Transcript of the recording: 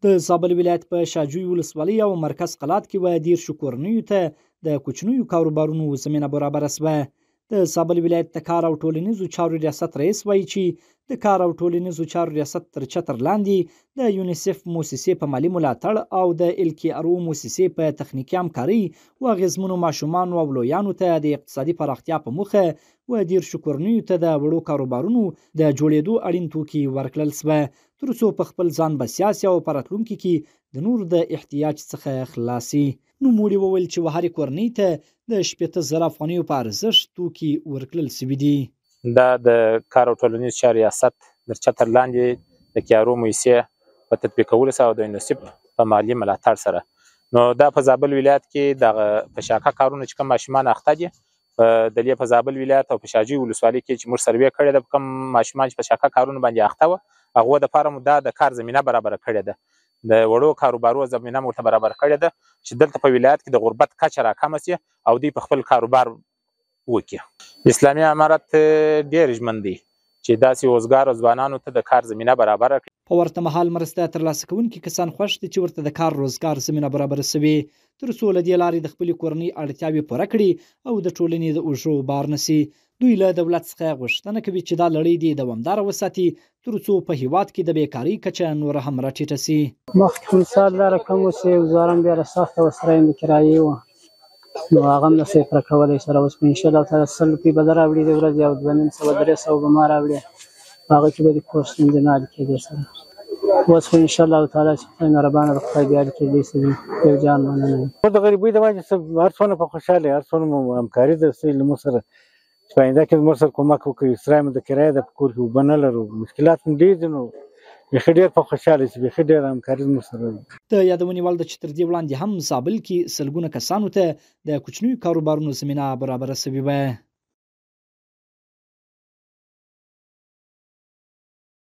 د زابل ولایت په شاجوی ولسوالۍ او مرکز قلات کې 10 کورنیو ته د کوچنیو کاروبارونو زمینه برابره شوه. د زابل ولایت د کار او ټولنیزو چارو ریاست رئیس وایي چې د کار او ټولنیزو چارو ریاست تر چتر لاندې د یونیسف موسسې په مالی ملاتړ او د LKRO موسسې په تخنیکي همکارۍ و اغیزمنو ماشومانو او لویانو ته د اقتصادي پراختیا په موخه 10 کورنیو ته د وړو کاروبارونو د جوړېدو اړین توکي ورکړل شوه، تر څو په خپل ځان بسیا سي او په راتلونکي کې د نور د احتیاج څخه خلاصي. نوموړي وویل چې هرې کورنۍ ته د 15,000 افغانیو په ارزښت توکي ورکړل شوي دي. دا د کار او ټولنیز چارو ریاست تر چتر لاندې د KRO موسسې په تطبیقولو سره او د یونیسف په مالي ملاتړ سره، نو دا په زابل ولایت کې د په شاکه کارونه چې کوم ماشومان اخته دي د په زابل ولایت او په شاجوی ولسوالۍ کې چې موږ سروې کړې ده، کوم ماشومان چې په شاکه کارونه باندې اخته وه هغه د پاره مو د کار زمینه برابر کړې ده، د وړو کاروبارو زمینه مو برابر کړې ده چې دلته په ولایت کې د غربت کچه راکمه سي او دوی په خپل کاروبار وکړي. اسلامي امارت ډېر ژمن دی چې داسې وزګارو ځوانانو ته د کار زمینه برابر کړي. په ورته مهال مرسته ترلاسه کوونکي کسان خوښ دي چې ورته د کار روزګار زمینه برابر شوي، تر څو له دې لارې د خپلې کورنۍ اړتیاوې پوره کړي او د ټولنې د اوږو بار نه سي. دوی له دولت څخه غوښتنه کوي چې دا لړۍ دې دوامداره وساتي، تر څو په هیواد کې د بیکارۍ کچه نور هم راټیټه سي. مخکې مثال دا رقم اوسې وزارم بیا سخته وسره د کرایې وه، نو هغه هم نسي پوره کولی سره. اوس په انشاءالله تعالی 100 روپۍ به ده راوړي د ورځې او 250-300 به ما راوړي، په هغه کې به د کور ستونزې نه حل کېدې سره. اوس خو انشاءالله تعالی چې خدای مهربانه د خدای بیا حل کېدی سي یو جان مننه. د غریبۍ د وجې هر څونه په خوشحاله هر څونه مو همکاري درسي له موږ سره چې په آینده کې موږ سره کومک وکړي. سره مو د کرایې د کور کې اوبه نه لرو، مشکلات هم ډېر دي، نو بیخي ډېر په خوشحاله شي، بیخي ډېر همکاري زموږ سره وي. د یادونې وړ ده چې تر دې وړاندې هم زابل کې سلګونه کسانو ته د کوچنیو کاروبارونو زمینه برابره شوې وه.